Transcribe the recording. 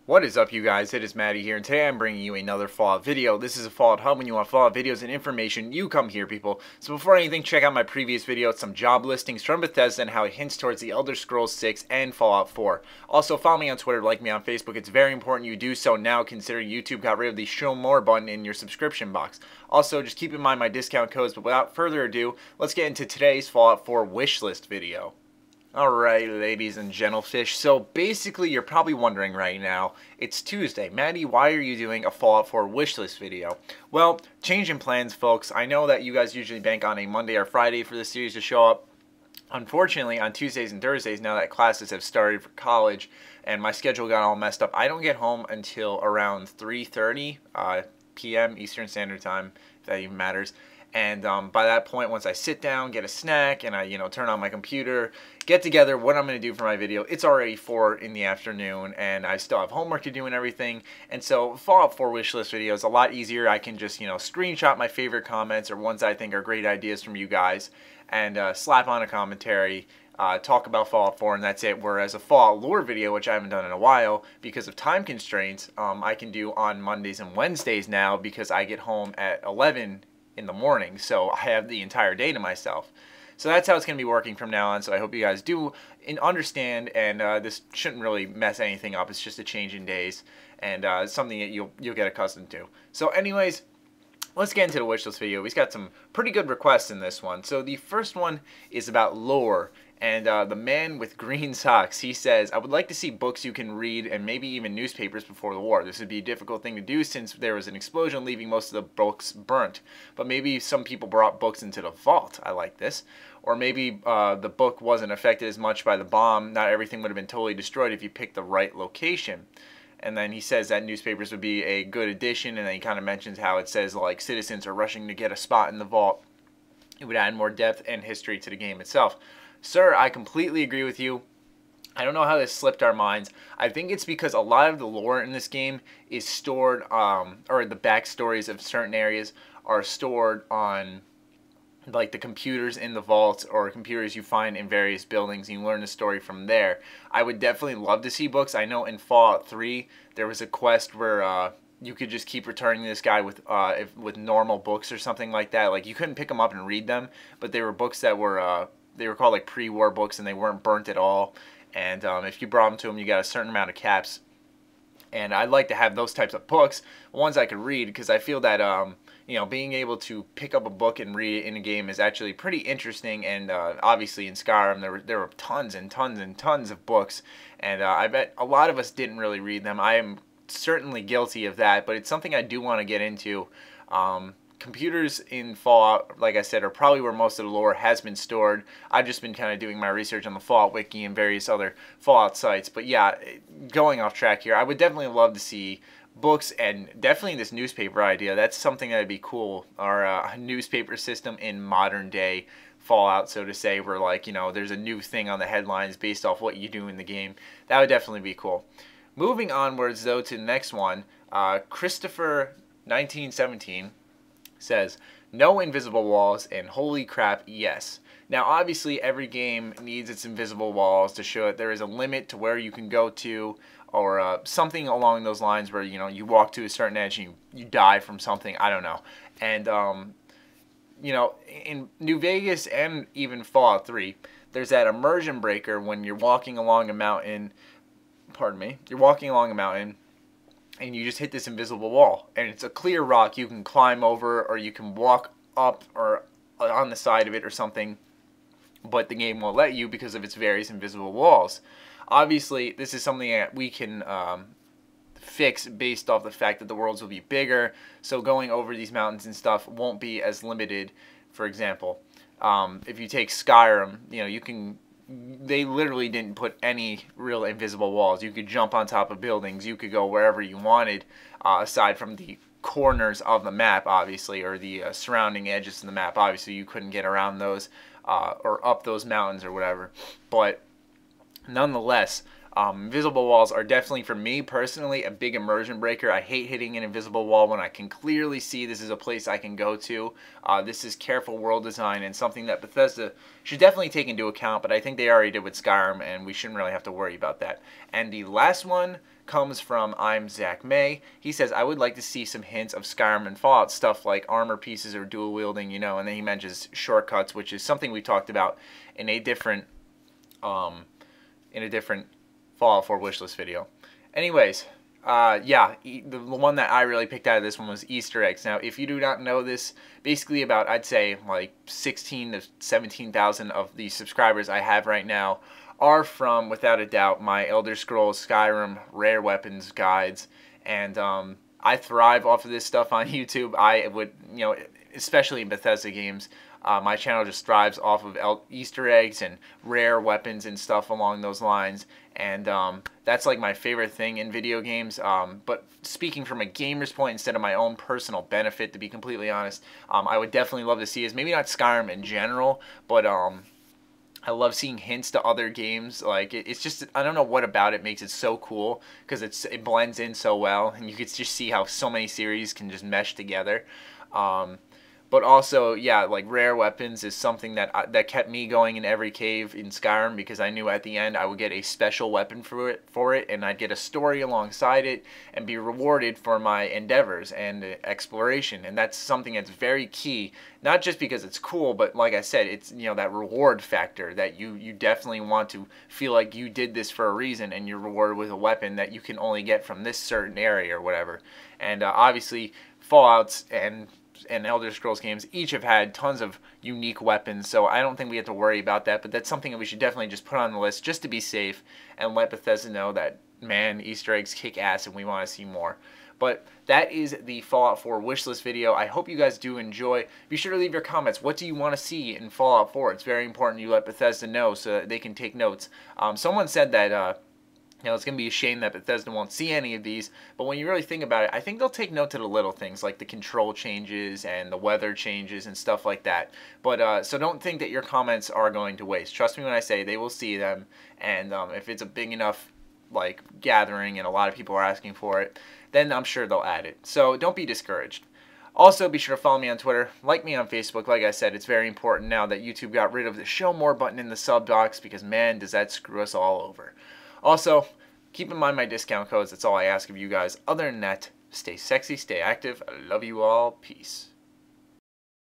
What is up, you guys? It is Matty here, and today I'm bringing you another Fallout video. This is a Fallout Hub. When you want Fallout videos and information, you come here, people. So before anything, check out my previous video. It's some job listings from Bethesda and how it hints towards the Elder Scrolls 6 and Fallout 4. Also, follow me on Twitter, like me on Facebook. It's very important you do so now, considering YouTube got rid of the Show More button in your subscription box. Also, just keep in mind my discount codes, but without further ado, let's get into today's Fallout 4 wishlist video. Alright, ladies and gentlefish, so basically you're probably wondering right now, it's Tuesday. Matty, why are you doing a Fallout 4 wishlist video? Well, changing plans, folks. I know that you guys usually bank on a Monday or Friday for this series to show up. Unfortunately, on Tuesdays and Thursdays, now that classes have started for college and my schedule got all messed up, I don't get home until around 3:30 p.m. Eastern Standard Time, if that even matters. And by that point, once I sit down, get a snack, and I, turn on my computer, get together what I'm going to do for my video, it's already 4 in the afternoon, and I still have homework to do and everything. And so Fallout 4 wishlist video is a lot easier. I can just, screenshot my favorite comments or ones I think are great ideas from you guys, and slap on a commentary, talk about Fallout 4, and that's it. Whereas a Fallout lore video, which I haven't done in a while because of time constraints, I can do on Mondays and Wednesdays now because I get home at 11 in the morning, so I have the entire day to myself. So that's how it's going to be working from now on, so I hope you guys do understand, and this shouldn't really mess anything up. It's just a change in days, and something that you'll get accustomed to. So anyways, let's get into the wishlist video. We've got some pretty good requests in this one. So the first one is about lore. And the man with green socks, he says, I would like to see books you can read and maybe even newspapers before the war. This would be a difficult thing to do since there was an explosion leaving most of the books burnt. But maybe some people brought books into the vault. I like this. Or maybe the book wasn't affected as much by the bomb. Not everything would have been totally destroyed if you picked the right location. And then he says that newspapers would be a good addition. And then he kind of mentions how it says, like, citizens are rushing to get a spot in the vault. It would add more depth and history to the game itself. Sir, I completely agree with you. I don't know how this slipped our minds. I think it's because a lot of the lore in this game is stored, or the backstories of certain areas are stored on, like, the computers in the vaults or computers you find in various buildings, and you learn the story from there. I would definitely love to see books. I know in Fallout 3 there was a quest where you could just keep returning this guy with normal books or something like that. Like, you couldn't pick them up and read them, but they were books that were they were called like pre-war books, and they weren't burnt at all. And if you brought them to him, you got a certain amount of caps. And I'd like to have those types of books, ones I could read, because I feel that being able to pick up a book and read it in a game is actually pretty interesting. And obviously in Skyrim there were tons and tons and tons of books, and I bet a lot of us didn't really read them. I am certainly guilty of that, but it's something I do want to get into. Computers in Fallout, like I said, are probably where most of the lore has been stored. I've just been kind of doing my research on the Fallout Wiki and various other Fallout sites. But yeah, going off track here, I would definitely love to see books, and definitely this newspaper idea. That's something that would be cool. Or a newspaper system in modern day Fallout, so to say, where, like, there's a new thing on the headlines based off what you do in the game. That would definitely be cool. Moving onwards, though, to the next one, Christopher 1917 says, no invisible walls, and holy crap, yes. Now, obviously, every game needs its invisible walls to show that there is a limit to where you can go to, or something along those lines where, you walk to a certain edge and you die from something, I don't know. And, in New Vegas and even Fallout 3, there's that immersion breaker when you're walking along a mountain, you're walking along a mountain, and you just hit this invisible wall, and it's a clear rock you can climb over, or you can walk up or on the side of it or something, but the game won't let you because of its various invisible walls. Obviously, this is something that we can fix based off the fact that the worlds will be bigger, so going over these mountains and stuff won't be as limited. For example, if you take Skyrim, they literally didn't put any real invisible walls. You could jump on top of buildings. You could go wherever you wanted, aside from the corners of the map, obviously, or the surrounding edges of the map. Obviously, you couldn't get around those or up those mountains or whatever. But nonetheless, invisible walls are definitely, for me personally, a big immersion breaker. I hate hitting an invisible wall when I can clearly see this is a place I can go to. This is careful world design and something that Bethesda should definitely take into account, but I think they already did with Skyrim, and we shouldn't really have to worry about that. And the last one comes from I'm Zach May. He says, I would like to see some hints of Skyrim and Fallout stuff like armor pieces or dual wielding, you know, and then he mentions shortcuts, which is something we talked about in a different Fallout 4 wishlist video. Anyways, yeah, the one that I really picked out of this one was Easter eggs. Now, if you do not know this, basically about, I'd say, like 16 to 17,000 of the subscribers I have right now are from, without a doubt, my Elder Scrolls, Skyrim, rare weapons guides, and I thrive off of this stuff on YouTube. I would, you know, especially in Bethesda games, my channel just thrives off of Easter eggs and rare weapons and stuff along those lines, and that's like my favorite thing in video games. But speaking from a gamer's point instead of my own personal benefit, to be completely honest, I would definitely love to see is maybe not Skyrim in general, but I love seeing hints to other games. Like it's just, I don't know what about it makes it so cool, because it blends in so well, and you could just see how so many series can just mesh together. But also, yeah, like rare weapons is something that that kept me going in every cave in Skyrim, because I knew at the end I would get a special weapon for it, and I'd get a story alongside it and be rewarded for my endeavors and exploration. And that's something that's very key, not just because it's cool, but like I said, it's, you know, that reward factor that you definitely want to feel like you did this for a reason, and you're rewarded with a weapon that you can only get from this certain area or whatever. And obviously, Fallouts and Elder Scrolls games each have had tons of unique weapons, so I don't think we have to worry about that, but that's something that we should definitely just put on the list just to be safe and let Bethesda know that, man, Easter eggs kick ass and we want to see more. But that is the Fallout 4 wishlist video. I hope you guys do enjoy. Be sure to leave your comments. What do you want to see in Fallout 4? It's very important you let Bethesda know so that they can take notes. Someone said that you know, it's going to be a shame that Bethesda won't see any of these, but when you really think about it, I think they'll take note to the little things, like the control changes and the weather changes and stuff like that. But so don't think that your comments are going to waste. Trust me when I say they will see them, and if it's a big enough like gathering and a lot of people are asking for it, then I'm sure they'll add it. So don't be discouraged. Also, be sure to follow me on Twitter, like me on Facebook. Like I said, it's very important now that YouTube got rid of the show more button in the sub docs, because man, does that screw us all over. Also, keep in mind my discount codes. That's all I ask of you guys. Other than that, stay sexy, stay active. I love you all. Peace.